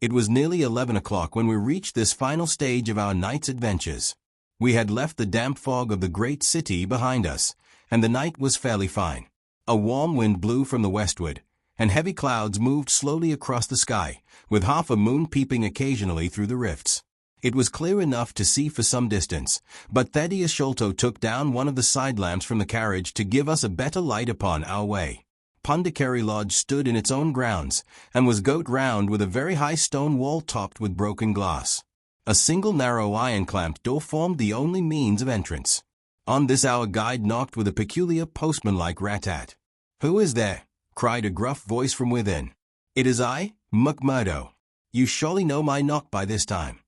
It was nearly 11 o'clock when we reached this final stage of our night's adventures. We had left the damp fog of the great city behind us, and the night was fairly fine. A warm wind blew from the westward, and heavy clouds moved slowly across the sky, with half a moon peeping occasionally through the rifts. It was clear enough to see for some distance, but Thaddeus Sholto took down one of the side lamps from the carriage to give us a better light upon our way. Pondicherry Lodge stood in its own grounds, and was girt round with a very high stone wall topped with broken glass. A single narrow iron-clamped door formed the only means of entrance. On this our guide knocked with a peculiar postman-like rat-tat. "Who is there?" cried a gruff voice from within. "It is I, McMurdo. You surely know my knock by this time."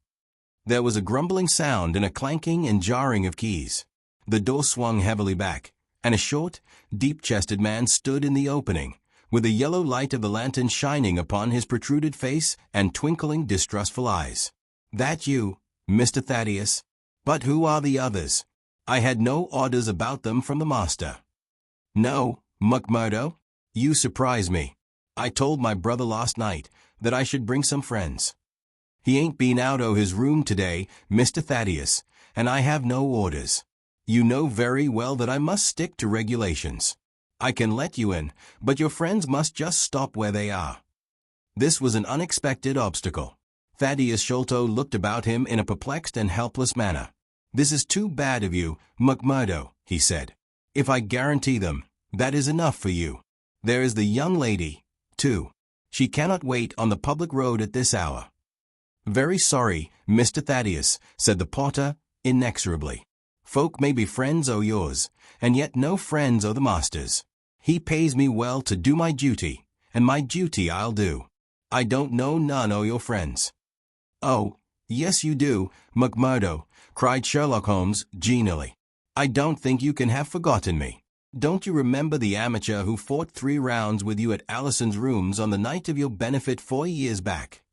There was a grumbling sound and a clanking and jarring of keys. The door swung heavily back, and a short, deep-chested man stood in the opening, with the yellow light of the lantern shining upon his protruded face and twinkling distrustful eyes. "That you, Mr. Thaddeus? But who are the others? I had no orders about them from the master." "No, McMurdo, you surprise me. I told my brother last night that I should bring some friends. He ain't been out o' his room today, Mr. Thaddeus, and I have no orders. You know very well that I must stick to regulations. I can let you in, but your friends must just stop where they are." This was an unexpected obstacle. Thaddeus Sholto looked about him in a perplexed and helpless manner. "This is too bad of you, McMurdo," he said. "If I guarantee them, that is enough for you. There is the young lady, too. She cannot wait on the public road at this hour." "Very sorry, Mr. Thaddeus," said the porter, inexorably. "Folk may be friends o' yours, and yet no friends o' the master's. He pays me well to do my duty, and my duty I'll do. I don't know none o' your friends." "Oh, yes you do, McMurdo," cried Sherlock Holmes, genially. "I don't think you can have forgotten me. Don't you remember the amateur who fought 3 rounds with you at Allison's rooms on the night of your benefit 4 years back?"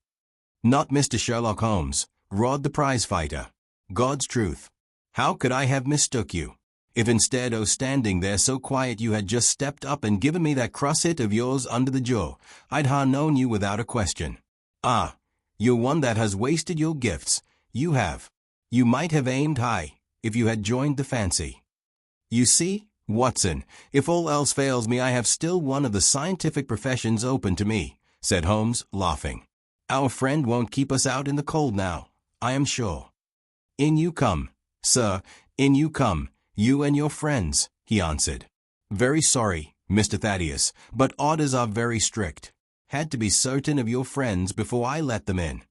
"Not Mr. Sherlock Holmes," roared the prize-fighter. "God's truth. How could I have mistook you? If instead o' standing there so quiet you had just stepped up and given me that cross hit of yours under the jaw, I'd ha' known you without a question. Ah, you're one that has wasted your gifts, you have. You might have aimed high, if you had joined the fancy. You see, Watson, if all else fails me I have still one of the scientific professions open to me," said Holmes, laughing. "Our friend won't keep us out in the cold now, I am sure." "In you come, sir, in you come, you and your friends," he answered. "Very sorry, Mr. Thaddeus, but orders are very strict. Had to be certain of your friends before I let them in."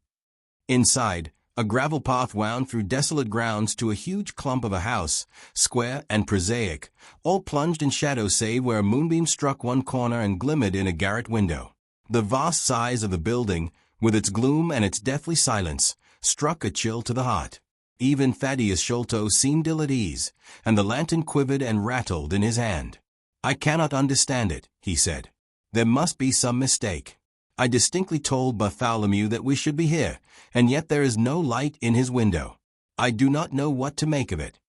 Inside, a gravel path wound through desolate grounds to a huge clump of a house, square and prosaic, all plunged in shadow save where a moonbeam struck one corner and glimmered in a garret window. The vast size of the building, with its gloom and its deathly silence, struck a chill to the heart. Even Thaddeus Sholto seemed ill at ease, and the lantern quivered and rattled in his hand. "I cannot understand it," he said. "There must be some mistake. I distinctly told Bartholomew that we should be here, and yet there is no light in his window. I do not know what to make of it."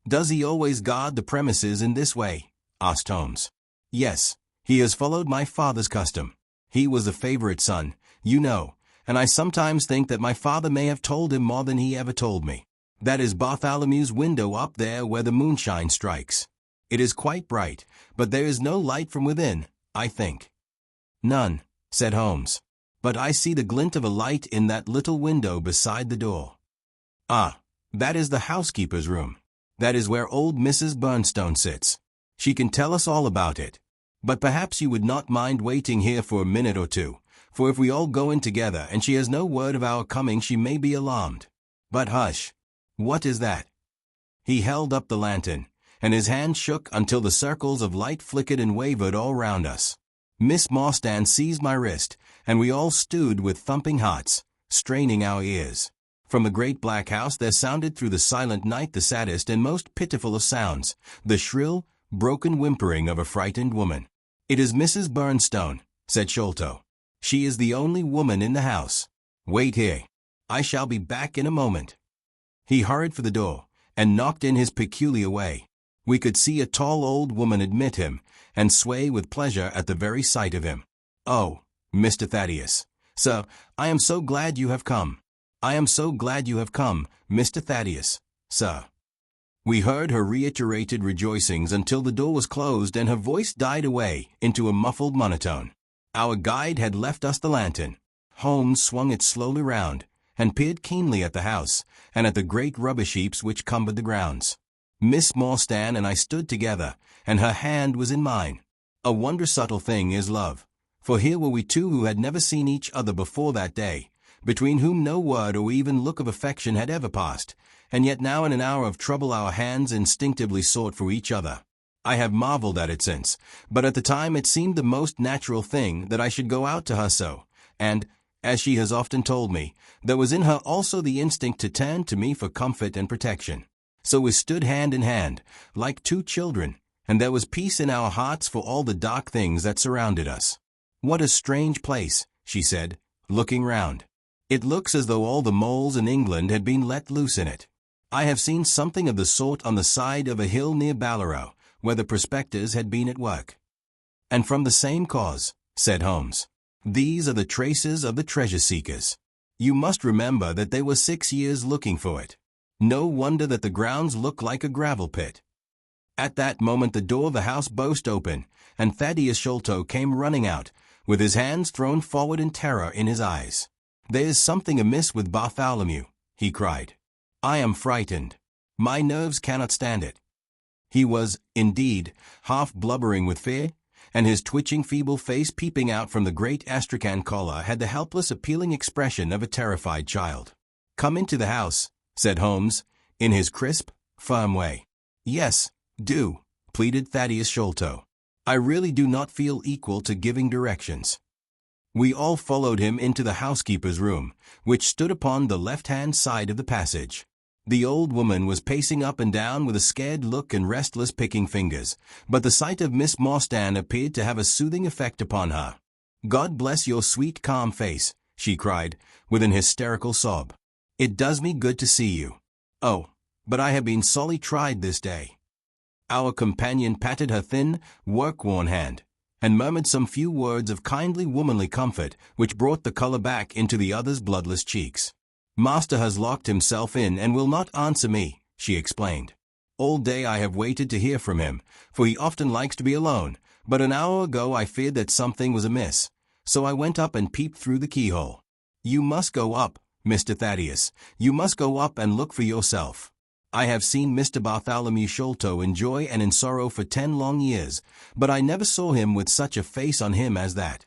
"Does he always guard the premises in this way?" asked Holmes. "Yes, he has followed my father's custom. He was the favorite son, you know, and I sometimes think that my father may have told him more than he ever told me. That is Bartholomew's window up there where the moonshine strikes. It is quite bright, but there is no light from within, I think." "None," said Holmes. "But I see the glint of a light in that little window beside the door." "Ah, that is the housekeeper's room. That is where old Mrs. Bernstone sits. She can tell us all about it. But perhaps you would not mind waiting here for a minute or two, for if we all go in together and she has no word of our coming she may be alarmed. But hush! What is that?" He held up the lantern, and his hand shook until the circles of light flickered and wavered all round us. Miss Morstan seized my wrist, and we all stood with thumping hearts, straining our ears. From the great black house there sounded through the silent night the saddest and most pitiful of sounds, the shrill, broken whimpering of a frightened woman. "It is Mrs. Bernstone," said Sholto. "She is the only woman in the house. Wait here. I shall be back in a moment." He hurried for the door, and knocked in his peculiar way. We could see a tall old woman admit him, and sway with pleasure at the very sight of him. "Oh, Mr. Thaddeus, "Sir, I am so glad you have come. I am so glad you have come, Mr. Thaddeus, sir." We heard her reiterated rejoicings until the door was closed and her voice died away into a muffled monotone. Our guide had left us the lantern. Holmes swung it slowly round, and peered keenly at the house, and at the great rubbish heaps which cumbered the grounds. Miss Morstan and I stood together, and her hand was in mine. A wonder subtle thing is love, for here were we two who had never seen each other before that day, between whom no word or even look of affection had ever passed, and yet now in an hour of trouble our hands instinctively sought for each other. I have marveled at it since, but at the time it seemed the most natural thing that I should go out to her so, and, as she has often told me, there was in her also the instinct to turn to me for comfort and protection. So we stood hand in hand, like two children, and there was peace in our hearts for all the dark things that surrounded us. "What a strange place," she said, looking round. "It looks as though all the moles in England had been let loose in it. I have seen something of the sort on the side of a hill near Ballarrow, where the prospectors had been at work." "And from the same cause," said Holmes. "These are the traces of the treasure-seekers. You must remember that they were 6 years looking for it. No wonder that the grounds look like a gravel pit." At that moment the door of the house burst open, and Thaddeus Sholto came running out, with his hands thrown forward and terror in his eyes. "There is something amiss with Bartholomew," he cried. "I am frightened. My nerves cannot stand it." He was, indeed, half blubbering with fear, and his twitching feeble face peeping out from the great astrakhan collar had the helpless appealing expression of a terrified child. "Come into the house," said Holmes, in his crisp, firm way. "Yes, do," pleaded Thaddeus Sholto. "I really do not feel equal to giving directions." We all followed him into the housekeeper's room, which stood upon the left-hand side of the passage. The old woman was pacing up and down with a scared look and restless picking fingers, but the sight of Miss Morstan appeared to have a soothing effect upon her. "God bless your sweet calm face," she cried, with an hysterical sob. "It does me good to see you. Oh, but I have been sorely tried this day." Our companion patted her thin, work-worn hand, and murmured some few words of kindly womanly comfort which brought the color back into the other's bloodless cheeks. "Master has locked himself in and will not answer me," she explained. "All day I have waited to hear from him, for he often likes to be alone, but an hour ago I feared that something was amiss, so I went up and peeped through the keyhole. You must go up, Mr. Thaddeus, you must go up and look for yourself. I have seen Mr. Bartholomew Sholto in joy and in sorrow for 10 long years, but I never saw him with such a face on him as that."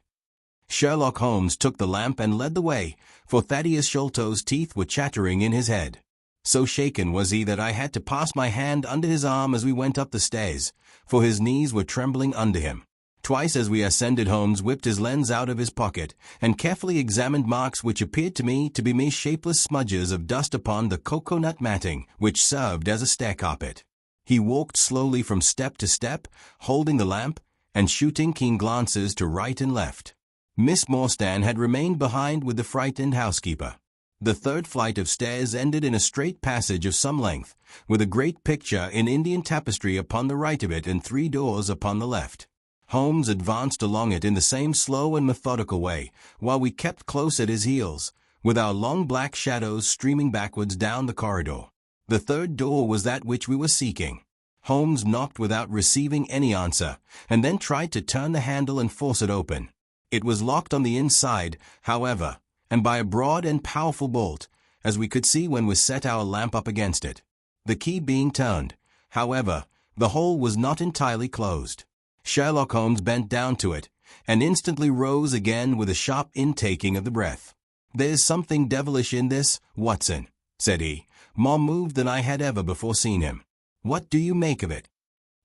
Sherlock Holmes took the lamp and led the way, for Thaddeus Sholto's teeth were chattering in his head. So shaken was he that I had to pass my hand under his arm as we went up the stairs, for his knees were trembling under him. Twice as we ascended Holmes whipped his lens out of his pocket, and carefully examined marks which appeared to me to be mere shapeless smudges of dust upon the cocoa-nut matting which served as a stair-carpet. He walked slowly from step to step, holding the lamp, and shooting keen glances to right and left. Miss Morstan had remained behind with the frightened housekeeper. The third flight of stairs ended in a straight passage of some length, with a great picture in Indian tapestry upon the right of it and 3 doors upon the left. Holmes advanced along it in the same slow and methodical way, while we kept close at his heels, with our long black shadows streaming backwards down the corridor. The third door was that which we were seeking. Holmes knocked without receiving any answer, and then tried to turn the handle and force it open. It was locked on the inside, however, and by a broad and powerful bolt, as we could see when we set our lamp up against it. The key being turned, however, the hole was not entirely closed. Sherlock Holmes bent down to it, and instantly rose again with a sharp intaking of the breath. "There's something devilish in this, Watson," said he, more moved than I had ever before seen him. "What do you make of it?"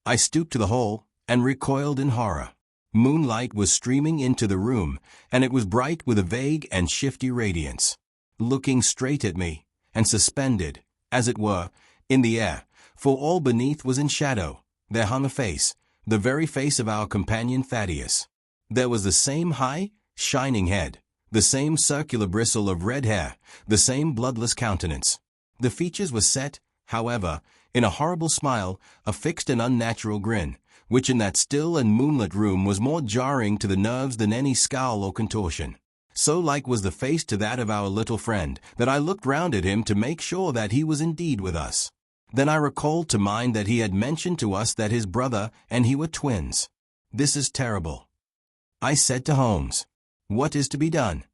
I stooped to the hole, and recoiled in horror. Moonlight was streaming into the room, and it was bright with a vague and shifty radiance. Looking straight at me, and suspended, as it were, in the air, for all beneath was in shadow, there hung a face, the very face of our companion Thaddeus. There was the same high, shining head, the same circular bristle of red hair, the same bloodless countenance. The features were set, however, in a horrible smile, a fixed and unnatural grin, which in that still and moonlit room was more jarring to the nerves than any scowl or contortion. So like was the face to that of our little friend that I looked round at him to make sure that he was indeed with us. Then I recalled to mind that he had mentioned to us that his brother and he were twins. This is terrible. I said to Holmes, "What is to be done?"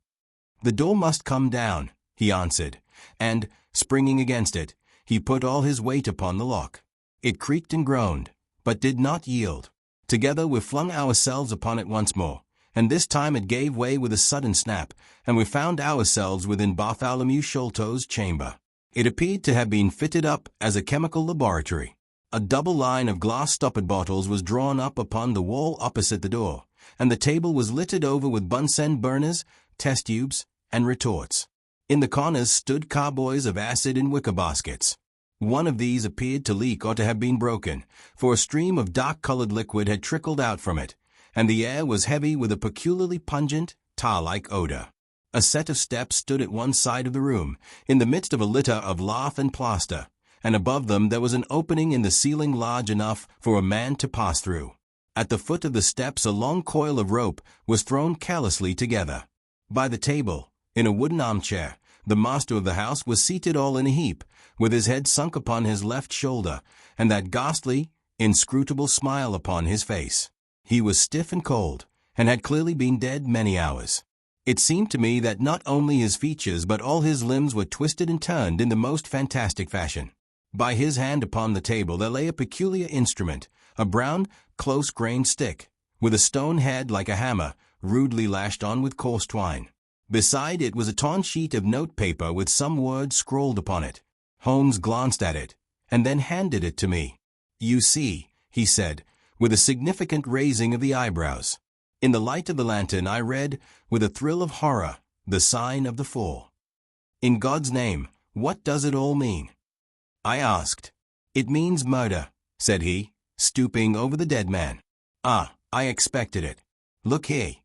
"The door must come down," he answered, and, springing against it, he put all his weight upon the lock. It creaked and groaned, but did not yield. Together we flung ourselves upon it once more, and this time it gave way with a sudden snap, and we found ourselves within Bartholomew Sholto's chamber. It appeared to have been fitted up as a chemical laboratory. A double line of glass stoppered bottles was drawn up upon the wall opposite the door, and the table was littered over with Bunsen burners, test tubes, and retorts. In the corners stood carboys of acid in wicker baskets. One of these appeared to leak or to have been broken, for a stream of dark-colored liquid had trickled out from it, and the air was heavy with a peculiarly pungent, tar-like odor. A set of steps stood at one side of the room, in the midst of a litter of lath and plaster, and above them there was an opening in the ceiling large enough for a man to pass through. At the foot of the steps a long coil of rope was thrown carelessly together. By the table, in a wooden armchair, the master of the house was seated all in a heap, with his head sunk upon his left shoulder, and that ghastly, inscrutable smile upon his face. He was stiff and cold, and had clearly been dead many hours. It seemed to me that not only his features but all his limbs were twisted and turned in the most fantastic fashion. By his hand upon the table there lay a peculiar instrument, a brown, close-grained stick, with a stone head like a hammer, rudely lashed on with coarse twine. Beside it was a torn sheet of note-paper with some words scrawled upon it. Holmes glanced at it, and then handed it to me. "You see," he said, with a significant raising of the eyebrows. In the light of the lantern I read, with a thrill of horror, the sign of the four. "In God's name, what does it all mean?" I asked. "It means murder," said he, stooping over the dead man. "Ah, I expected it. Look here."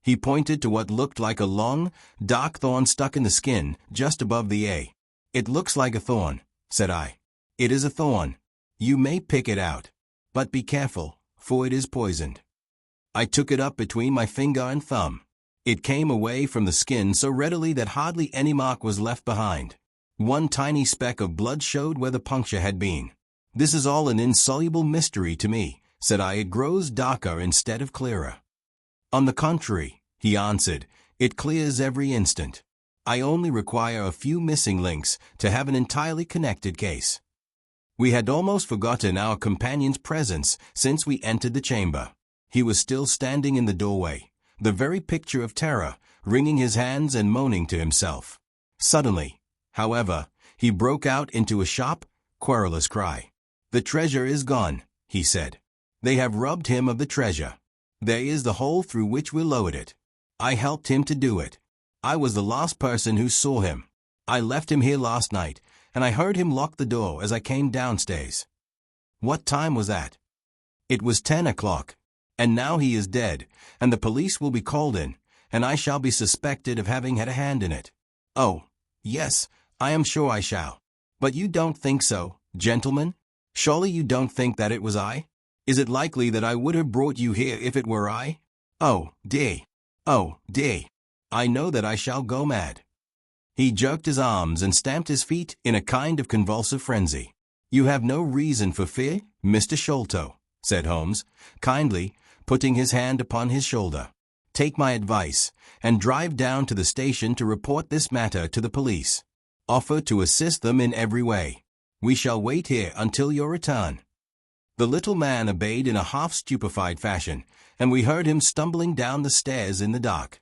He pointed to what looked like a long, dark thorn stuck in the skin, just above the A. "It looks like a thorn," said I. "It is a thorn. You may pick it out. But be careful, for it is poisoned." I took it up between my finger and thumb. It came away from the skin so readily that hardly any mark was left behind. One tiny speck of blood showed where the puncture had been. "This is all an insoluble mystery to me," said I. "It grows darker instead of clearer." "On the contrary," he answered, "it clears every instant. I only require a few missing links to have an entirely connected case." We had almost forgotten our companion's presence since we entered the chamber. He was still standing in the doorway, the very picture of terror, wringing his hands and moaning to himself. Suddenly, however, he broke out into a sharp, querulous cry. "The treasure is gone," he said. "They have robbed him of the treasure. There is the hole through which we lowered it. I helped him to do it. I was the last person who saw him. I left him here last night, and I heard him lock the door as I came downstairs." "What time was that?" "It was 10 o'clock. And now he is dead, and the police will be called in, and I shall be suspected of having had a hand in it." "Oh, yes, I am sure I shall. But you don't think so, gentlemen? Surely you don't think that it was I? Is it likely that I would have brought you here if it were I? Oh, dear. Oh, dear. I know that I shall go mad." He jerked his arms and stamped his feet in a kind of convulsive frenzy. "You have no reason for fear, Mr. Sholto," said Holmes, kindly, putting his hand upon his shoulder. "Take my advice, and drive down to the station to report this matter to the police. Offer to assist them in every way. We shall wait here until your return." The little man obeyed in a half-stupefied fashion, and we heard him stumbling down the stairs in the dark.